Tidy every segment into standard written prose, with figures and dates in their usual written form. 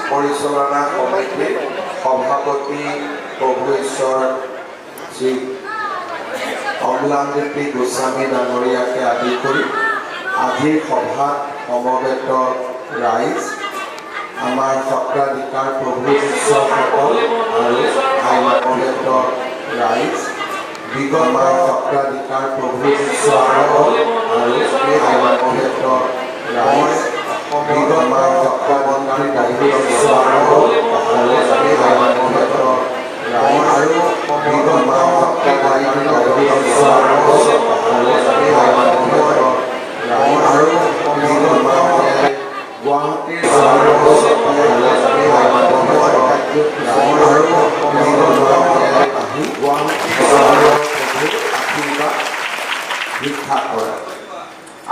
পৰিচালনা সমিতিৰ সভাপতি প্ৰভু ঈশ্বৰ শ্ৰী অম্লানজ্যোতি গোস্বামী ডাঙৰীয়াকে আদি কৰি আজিৰ সভাত সমবেত ৰাইজ, আমাৰ সত্ৰাধিকাৰ প্ৰভু শিষ্যসকল আৰু সমবেত ৰাইজ, আমাৰ সত্ৰাধিকাৰ প্ৰভু শিষ্যসকল আৰু সমবেত ৰাইজ, আমাৰ সত্ৰাধিকাৰ দায়িত্বসকল আৰু সমবেত ৰাইজ, আৰু আমাৰ সত্ৰাধিকাৰ গুৱাহাটীৰ ভিক্ষা কৰে।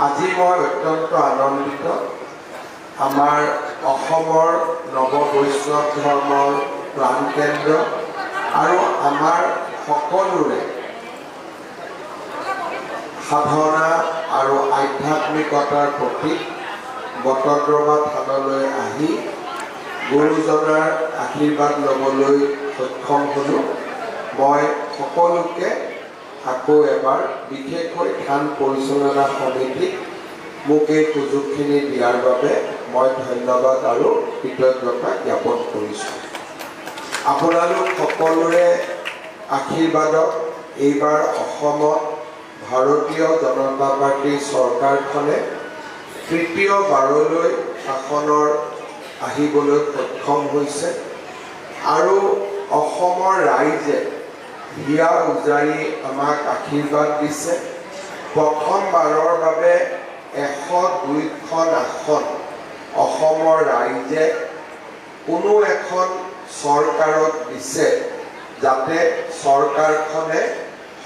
আজি মই অত্যন্ত আনন্দিত। আমাৰ অসমৰ নৱ বৈষ্ণৱ ধৰ্মৰ প্ৰাণকেন্দ্ৰ আৰু আমাৰ সকলোৰে সাধনা আৰু আধ্যাত্মিকতাৰ প্ৰতীক বটদ্ৰৱা থানলৈ আহি গুৰুজনাৰ আশীৰ্বাদ ল'বলৈ সক্ষম হ'লোঁ। মই সকলোকে আকৌ এবাৰ বিশেষকৈ থান পৰিচালনা সমিতিক মোক এই সুযোগখিনি দিয়াৰ বাবে মই ধন্যবাদ আৰু কৃতজ্ঞতা জ্ঞাপন কৰিছোঁ। আপোনালোক সকলোৰে আশীৰ্বাদত এইবাৰ অসমত ভাৰতীয় জনতা পাৰ্টীৰ চৰকাৰখনে তৃতীয়বাৰলৈ শাসনৰ আহিবলৈ সক্ষম হৈছে আৰু অসমৰ ৰাইজে হিয়া উজাৰি আমাক আশীৰ্বাদ দিছে। প্ৰথমবাৰৰ বাবে 102খন আসন অসমৰ ৰাইজে কোনো এখন চৰকাৰক দিছে, যাতে চৰকাৰখনে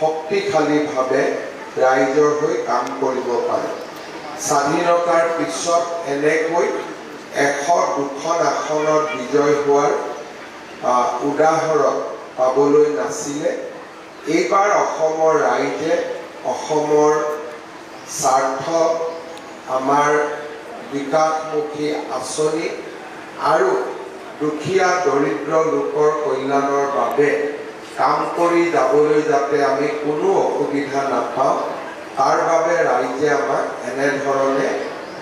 শক্তিশালীভাৱে ৰাইজৰ হৈ কাম কৰিব পাৰে। স্বাধীনতাৰ পিছত এনেকৈ 102খন আসনত বিজয় হোৱাৰ উদাহৰণ পাবলৈ নাছিলে। এইবাৰ অসমৰ ৰাইজে অসমৰ স্বাৰ্থ, আমাৰ বিকাশমুখী আঁচনি আৰু দুখীয়া দৰিদ্ৰ লোকৰ কল্যাণৰ বাবে কাম কৰি যাবলৈ যাতে আমি কোনো অসুবিধা নাপাওঁ, তাৰ বাবে ৰাইজে আমাক এনেধৰণে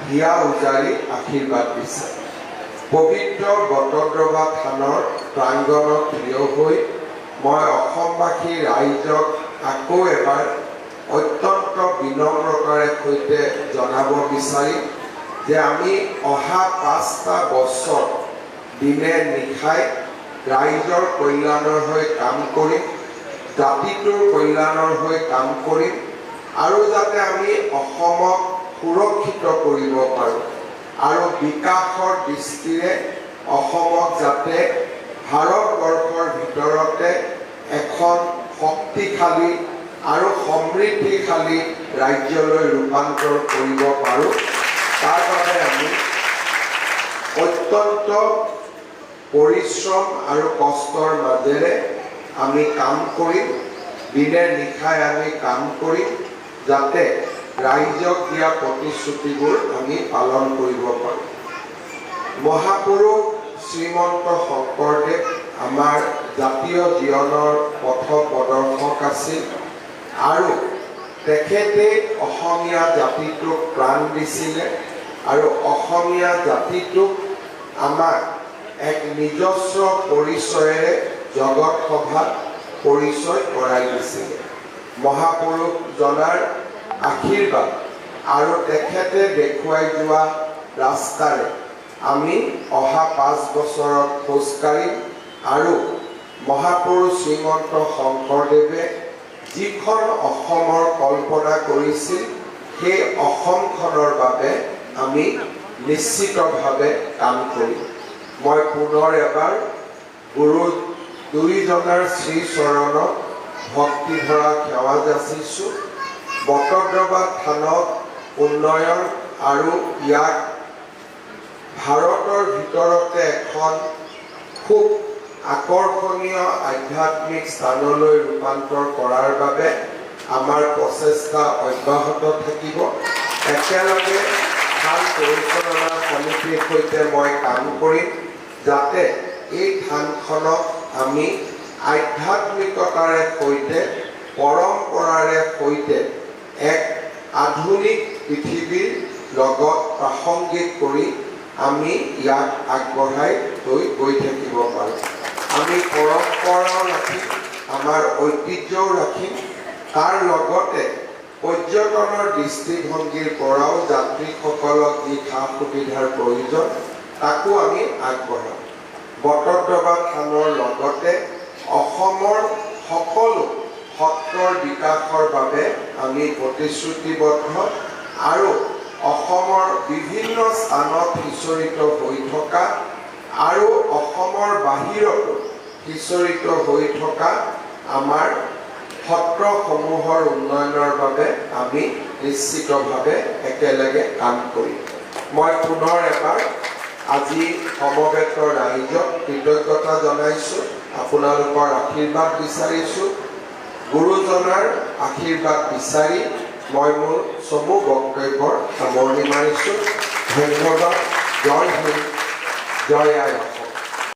হিয়া উজাৰি আশীৰ্বাদ দিছে। পবিত্ৰ বটদ্ৰৱা থানৰ প্ৰাংগণত থিয় হৈ মই অসমবাসী ৰাইজক আকৌ এবাৰ অত্যন্ত বিনম্ৰতাৰে সৈতে জনাব বিচাৰিম যে আমি অহা 5টা বছৰ দিনে নিশাই ৰাইজৰ কল্যাণৰ হৈ কাম কৰিম, জাতিটোৰ কল্যাণৰ হৈ কাম কৰিম আৰু যাতে আমি অসমক সুৰক্ষিত কৰিব পাৰোঁ আৰু বিকাশৰ দৃষ্টিৰে অসমক যাতে ভাৰতবৰ্ষৰ ভিতৰতে এখন শক্তিশালী আৰু সমৃদ্ধিশালী ৰাজ্যলৈ ৰূপান্তৰ কৰিব পাৰোঁ, তাৰ বাবে আমি অত্যন্ত পৰিশ্ৰম আৰু কষ্টৰ মাজেৰে আমি কাম কৰিম। দিনে নিশাই আমি কাম কৰিম যাতে ৰাইজক দিয়া প্ৰতিশ্ৰুতিবোৰ আমি পালন কৰিব পাৰোঁ। মহাপুৰুষ শ্ৰীমন্ত শংকৰদেৱ আমাৰ জাতীয় জীৱনৰ পথ প্ৰদৰ্শক আছিল আৰু তেখেতে অসমীয়া জাতিটোক প্ৰাণ দিছিলে আৰু অসমীয়া জাতিটোক আমাক এক নিজস্ব পৰিচয়েৰে জগত সভাত পৰিচয় কৰাই দিছিলে। মহাপুৰুষজনাৰ আশীৰ্বাদ আৰু তেখেতে দেখুৱাই যোৱা ৰাস্তাৰে আমি অহা 5 বছৰত খোজকাঢ়িম আৰু মহাপুৰুষ শ্ৰীমন্ত শংকৰদেৱে যিখন অসমৰ কল্পনা কৰিছিল সেই অসমখনৰ বাবে আমি নিশ্চিতভাৱে কাম কৰিম। মই পুনৰ এবাৰ গুৰু দুইজনাৰ শ্ৰীচৰণত ভক্তিভৰা সেৱা যাচিছোঁ। বটদ্ৰৱা থানক উন্নয়ন আৰু ইয়াক ভাৰতৰ ভিতৰতে এখন খুব আকৰ্ষণীয় আধ্যাত্মিক স্থানলৈ ৰূপান্তৰ কৰাৰ বাবে আমাৰ প্ৰচেষ্টা অব্যাহত থাকিব। একেলগে থান পৰিচালনা সমিতিৰ সৈতে মই কাম কৰিম যাতে এই থানখনক আমি আধ্যাত্মিকতাৰে সৈতে পৰম্পৰাৰে সৈতে এক আধুনিক পৃথিৱীৰ লগত প্ৰাসংগিক কৰি আমি ইয়াক আগবঢ়াই গৈ থাকিব পাৰোঁ। আমি পৰম্পৰাও ৰাখিম, আমাৰ ঐতিহ্যও ৰাখিম, তাৰ লগতে পৰ্যটনৰ দৃষ্টিভংগীৰ পৰাও যাত্ৰীসকলক যি সা সুবিধাৰ প্ৰয়োজন তাকো আমি আগবঢ়াম। বটদ্ৰৱা থানৰ লগতে অসমৰ সকলো সত্ৰৰ বিকাশৰ বাবে আমি প্ৰতিশ্ৰুতিবদ্ধ আৰু অসমৰ বিভিন্ন স্থানত সিঁচৰিত হৈ থকা আৰু অসমৰ বাহিৰতো সিঁচৰিত হৈ থকা আমাৰ সত্ৰসমূহৰ উন্নয়নৰ বাবে আমি নিশ্চিতভাৱে একেলগে কাম কৰিম। মই পুনৰ এবাৰ আজি সমবেত ৰাইজক কৃতজ্ঞতা জনাইছোঁ, আপোনালোকৰ আশীৰ্বাদ বিচাৰিছোঁ। গুৰুজনাৰ আশীৰ্বাদ বিচাৰি মই মোৰ চমু বক্তব্যৰ সামৰণি মাৰিছোঁ। ধন্যবাদ। জয় হিন্দ, জয় আই অসম।